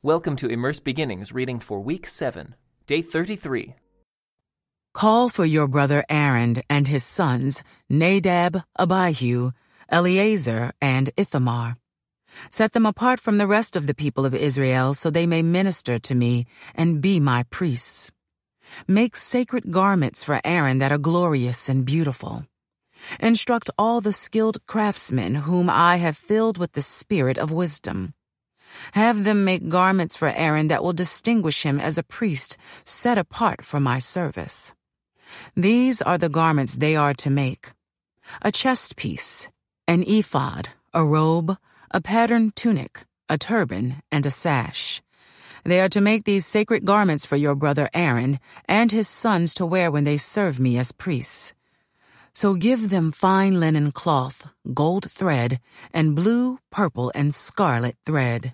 Welcome to Immerse Beginnings reading for Week 7, Day 33. Call for your brother Aaron and his sons, Nadab, Abihu, Eleazar, and Ithamar. Set them apart from the rest of the people of Israel so they may minister to me and be my priests. Make sacred garments for Aaron that are glorious and beautiful. Instruct all the skilled craftsmen whom I have filled with the spirit of wisdom. Have them make garments for Aaron that will distinguish him as a priest set apart for my service. These are the garments they are to make: a chest piece, an ephod, a robe, a patterned tunic, a turban, and a sash. They are to make these sacred garments for your brother Aaron and his sons to wear when they serve me as priests. So give them fine linen cloth, gold thread, and blue, purple, and scarlet thread.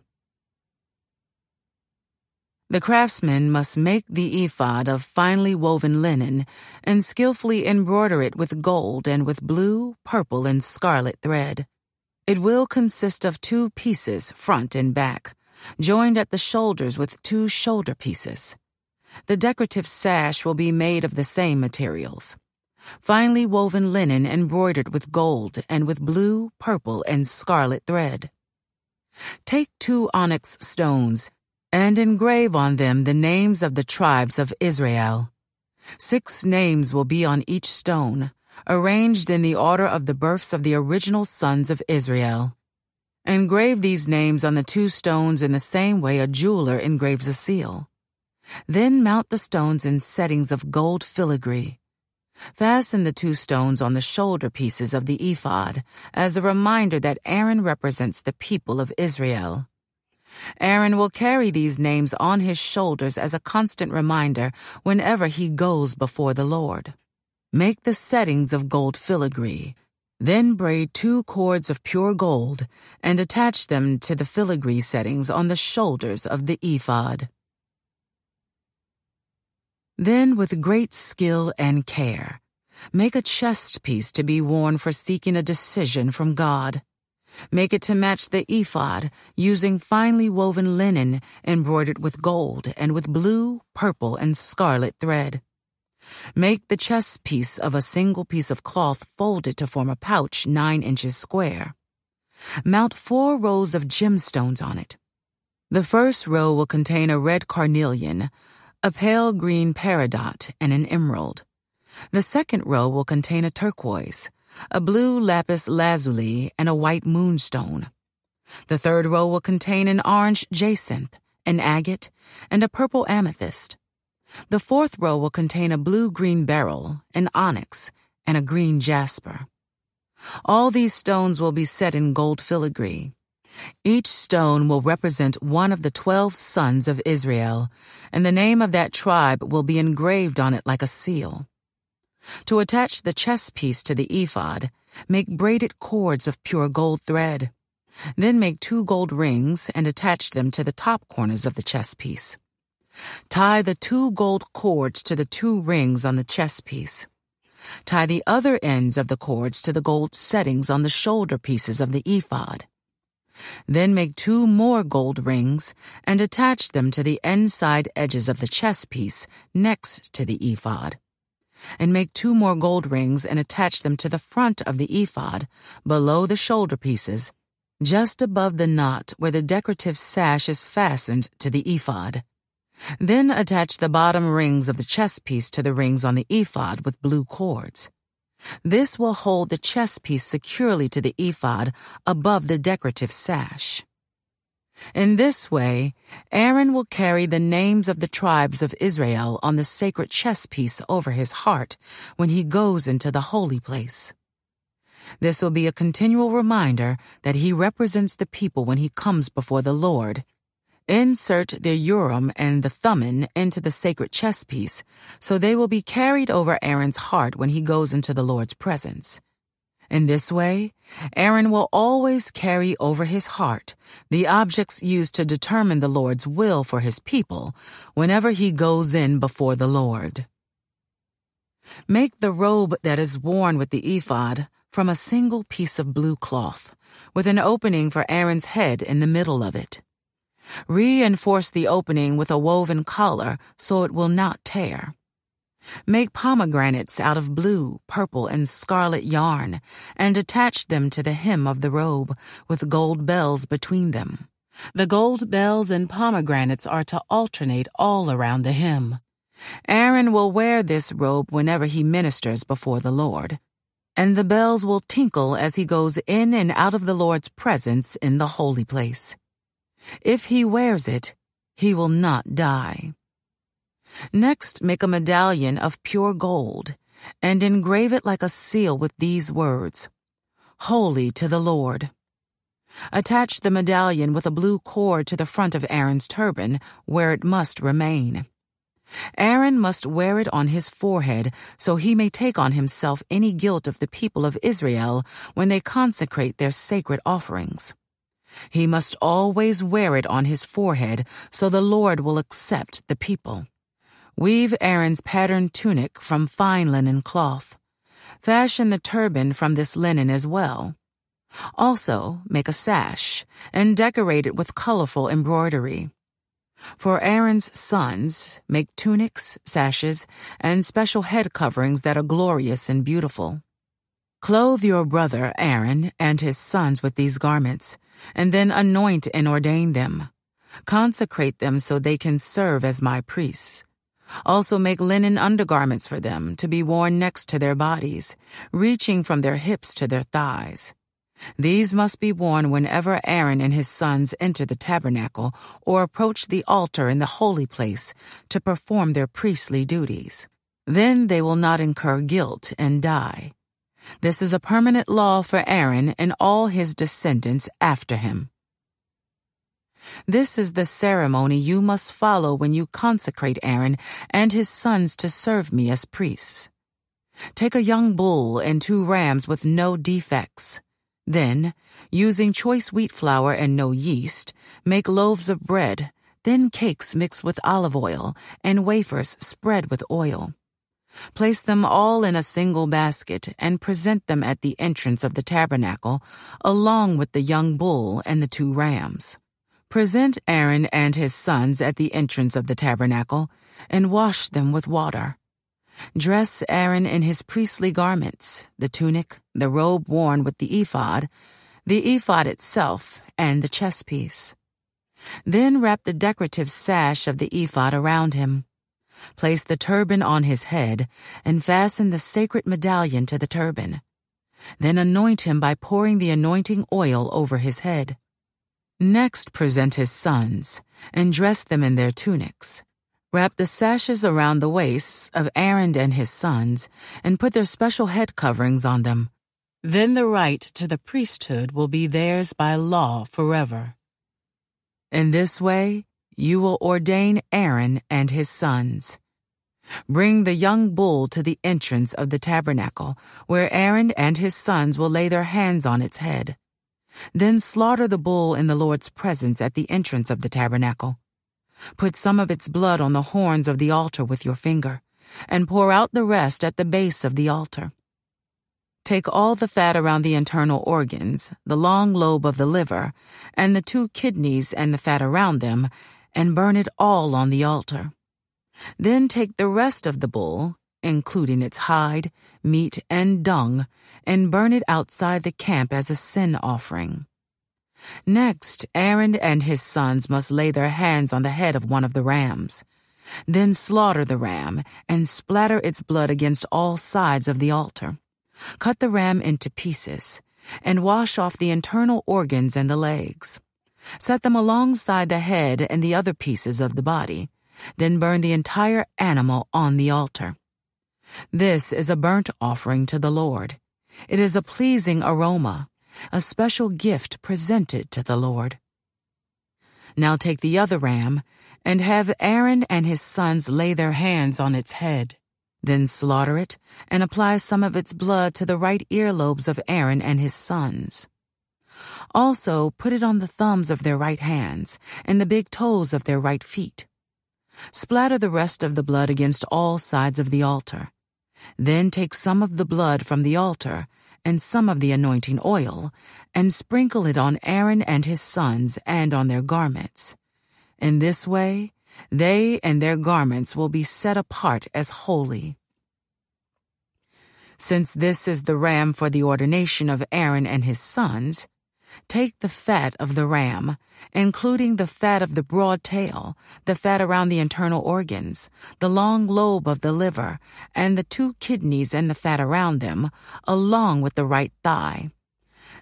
The craftsman must make the ephod of finely woven linen and skillfully embroider it with gold and with blue, purple, and scarlet thread. It will consist of 2 pieces, front and back, joined at the shoulders with 2 shoulder pieces. The decorative sash will be made of the same materials: finely woven linen embroidered with gold and with blue, purple, and scarlet thread. Take 2 onyx stones and engrave on them the names of the tribes of Israel. 6 names will be on each stone, arranged in the order of the births of the original sons of Israel. Engrave these names on the 2 stones in the same way a jeweler engraves a seal. Then mount the stones in settings of gold filigree. Fasten the 2 stones on the shoulder pieces of the ephod as a reminder that Aaron represents the people of Israel. Aaron will carry these names on his shoulders as a constant reminder whenever he goes before the Lord. Make the settings of gold filigree. Then braid 2 cords of pure gold and attach them to the filigree settings on the shoulders of the ephod. Then, with great skill and care, make a chest piece to be worn for seeking a decision from God. Make it to match the ephod, using finely woven linen embroidered with gold and with blue, purple, and scarlet thread. Make the chest piece of a single piece of cloth folded to form a pouch 9 inches square. Mount 4 rows of gemstones on it. The first row will contain a red carnelian, a pale green peridot, and an emerald. The second row will contain a turquoise, a blue lapis lazuli, and a white moonstone. The third row will contain an orange jacinth, an agate, and a purple amethyst. The fourth row will contain a blue-green beryl, an onyx, and a green jasper. All these stones will be set in gold filigree. Each stone will represent one of the 12 sons of Israel, and the name of that tribe will be engraved on it like a seal. To attach the chest piece to the ephod, make braided cords of pure gold thread. Then make 2 gold rings and attach them to the top corners of the chest piece. Tie the 2 gold cords to the 2 rings on the chest piece. Tie the other ends of the cords to the gold settings on the shoulder pieces of the ephod. Then make 2 more gold rings and attach them to the inside edges of the chest piece next to the ephod. And make 2 more gold rings and attach them to the front of the ephod, below the shoulder pieces, just above the knot where the decorative sash is fastened to the ephod. Then attach the bottom rings of the chest piece to the rings on the ephod with blue cords. This will hold the chest piece securely to the ephod above the decorative sash. In this way, Aaron will carry the names of the tribes of Israel on the sacred chest piece over his heart when he goes into the holy place. This will be a continual reminder that he represents the people when he comes before the Lord. Insert the Urim and the Thummim into the sacred chest piece, so they will be carried over Aaron's heart when he goes into the Lord's presence. In this way, Aaron will always carry over his heart the objects used to determine the Lord's will for his people whenever he goes in before the Lord. Make the robe that is worn with the ephod from a single piece of blue cloth, with an opening for Aaron's head in the middle of it. Reinforce the opening with a woven collar so it will not tear. Make pomegranates out of blue, purple, and scarlet yarn, and attach them to the hem of the robe, with gold bells between them. The gold bells and pomegranates are to alternate all around the hem. Aaron will wear this robe whenever he ministers before the Lord, and the bells will tinkle as he goes in and out of the Lord's presence in the holy place. If he wears it, he will not die. Next, make a medallion of pure gold, and engrave it like a seal with these words, "Holy to the Lord." Attach the medallion with a blue cord to the front of Aaron's turban, where it must remain. Aaron must wear it on his forehead so he may take on himself any guilt of the people of Israel when they consecrate their sacred offerings. He must always wear it on his forehead so the Lord will accept the people. Weave Aaron's patterned tunic from fine linen cloth. Fashion the turban from this linen as well. Also, make a sash and decorate it with colorful embroidery. For Aaron's sons, make tunics, sashes, and special head coverings that are glorious and beautiful. Clothe your brother Aaron and his sons with these garments, and then anoint and ordain them. Consecrate them so they can serve as my priests. Also make linen undergarments for them to be worn next to their bodies, reaching from their hips to their thighs. These must be worn whenever Aaron and his sons enter the tabernacle or approach the altar in the holy place to perform their priestly duties. Then they will not incur guilt and die. This is a permanent law for Aaron and all his descendants after him. This is the ceremony you must follow when you consecrate Aaron and his sons to serve me as priests. Take a young bull and 2 rams with no defects. Then, using choice wheat flour and no yeast, make loaves of bread, then cakes mixed with olive oil, and wafers spread with oil. Place them all in a single basket and present them at the entrance of the tabernacle, along with the young bull and the 2 rams. Present Aaron and his sons at the entrance of the tabernacle, and wash them with water. Dress Aaron in his priestly garments, the tunic, the robe worn with the ephod itself, and the chestpiece. Then wrap the decorative sash of the ephod around him. Place the turban on his head, and fasten the sacred medallion to the turban. Then anoint him by pouring the anointing oil over his head. Next present his sons, and dress them in their tunics. Wrap the sashes around the waists of Aaron and his sons, and put their special head coverings on them. Then the right to the priesthood will be theirs by law forever. In this way, you will ordain Aaron and his sons. Bring the young bull to the entrance of the tabernacle, where Aaron and his sons will lay their hands on its head. Then slaughter the bull in the Lord's presence at the entrance of the tabernacle. Put some of its blood on the horns of the altar with your finger, and pour out the rest at the base of the altar. Take all the fat around the internal organs, the long lobe of the liver, and the 2 kidneys and the fat around them, and burn it all on the altar. Then take the rest of the bull, including its hide, meat, and dung, and burn it outside the camp as a sin offering. Next, Aaron and his sons must lay their hands on the head of one of the rams. Then slaughter the ram and splatter its blood against all sides of the altar. Cut the ram into pieces and wash off the internal organs and the legs. Set them alongside the head and the other pieces of the body. Then burn the entire animal on the altar. This is a burnt offering to the Lord. It is a pleasing aroma, a special gift presented to the Lord. Now take the other ram and have Aaron and his sons lay their hands on its head. Then slaughter it and apply some of its blood to the right earlobes of Aaron and his sons. Also put it on the thumbs of their right hands and the big toes of their right feet. Splatter the rest of the blood against all sides of the altar. Then take some of the blood from the altar and some of the anointing oil, and sprinkle it on Aaron and his sons and on their garments. In this way, they and their garments will be set apart as holy. Since this is the ram for the ordination of Aaron and his sons, take the fat of the ram, including the fat of the broad tail, the fat around the internal organs, the long lobe of the liver, and the 2 kidneys and the fat around them, along with the right thigh.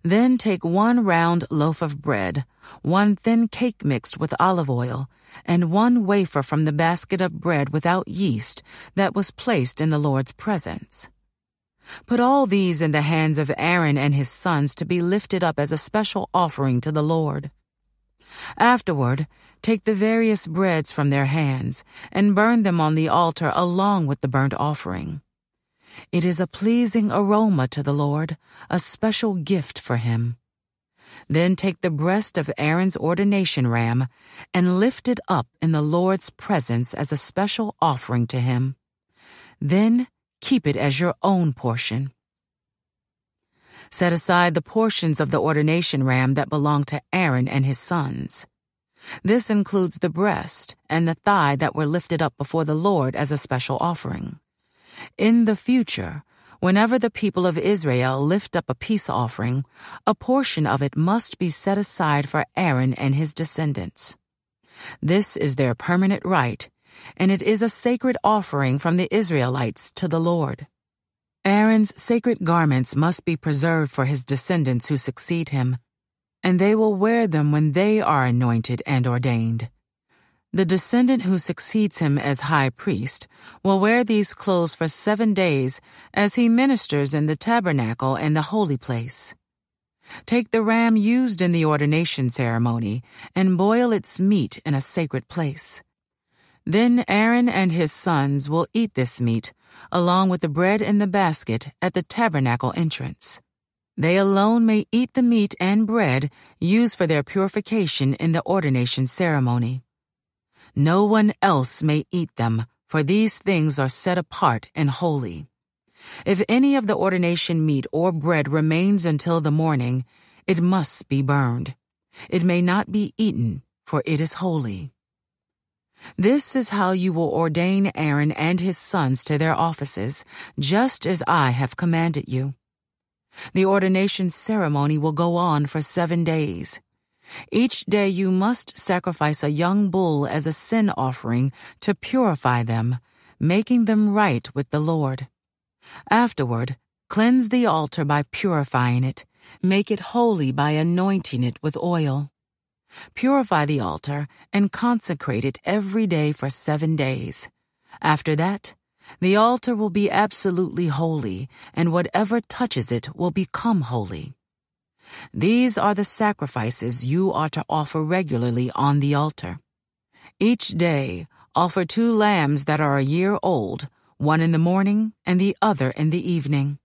Then take 1 round loaf of bread, 1 thin cake mixed with olive oil, and 1 wafer from the basket of bread without yeast that was placed in the Lord's presence. Put all these in the hands of Aaron and his sons to be lifted up as a special offering to the Lord. Afterward, take the various breads from their hands and burn them on the altar along with the burnt offering. It is a pleasing aroma to the Lord, a special gift for him. Then take the breast of Aaron's ordination ram and lift it up in the Lord's presence as a special offering to him. Then keep it as your own portion. Set aside the portions of the ordination ram that belong to Aaron and his sons. This includes the breast and the thigh that were lifted up before the Lord as a special offering. In the future, whenever the people of Israel lift up a peace offering, a portion of it must be set aside for Aaron and his descendants. This is their permanent right, and it is a sacred offering from the Israelites to the Lord. Aaron's sacred garments must be preserved for his descendants who succeed him, and they will wear them when they are anointed and ordained. The descendant who succeeds him as high priest will wear these clothes for 7 days as he ministers in the tabernacle and the holy place. Take the ram used in the ordination ceremony and boil its meat in a sacred place. Then Aaron and his sons will eat this meat, along with the bread in the basket at the tabernacle entrance. They alone may eat the meat and bread used for their purification in the ordination ceremony. No one else may eat them, for these things are set apart and holy. If any of the ordination meat or bread remains until the morning, it must be burned. It may not be eaten, for it is holy. This is how you will ordain Aaron and his sons to their offices, just as I have commanded you. The ordination ceremony will go on for 7 days. Each day you must sacrifice a young bull as a sin offering to purify them, making them right with the Lord. Afterward, cleanse the altar by purifying it. Make it holy by anointing it with oil. Purify the altar and consecrate it every day for 7 days. After that, the altar will be absolutely holy, and whatever touches it will become holy. These are the sacrifices you are to offer regularly on the altar. Each day, offer 2 lambs that are a year old, one in the morning and the other in the evening.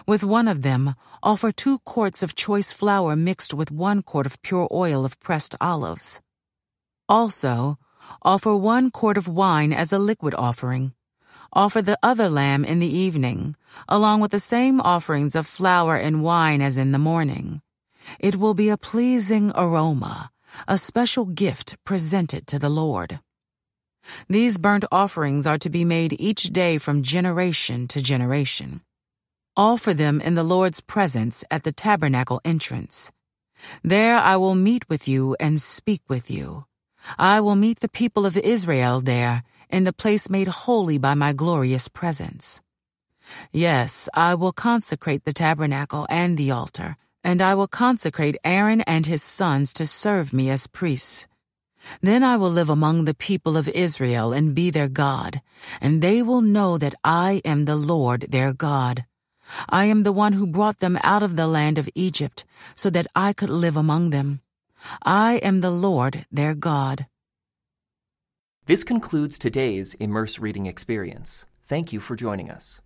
With one of them, offer 2 quarts of choice flour mixed with 1 quart of pure oil of pressed olives. Also, offer 1 quart of wine as a liquid offering. Offer the other lamb in the evening, along with the same offerings of flour and wine as in the morning. It will be a pleasing aroma, a special gift presented to the Lord. These burnt offerings are to be made each day from generation to generation. Offer them in the Lord's presence at the tabernacle entrance. There I will meet with you and speak with you. I will meet the people of Israel there, in the place made holy by my glorious presence. Yes, I will consecrate the tabernacle and the altar, and I will consecrate Aaron and his sons to serve me as priests. Then I will live among the people of Israel and be their God, and they will know that I am the Lord their God. I am the one who brought them out of the land of Egypt, so that I could live among them. I am the Lord their God. This concludes today's Immerse Reading Experience. Thank you for joining us.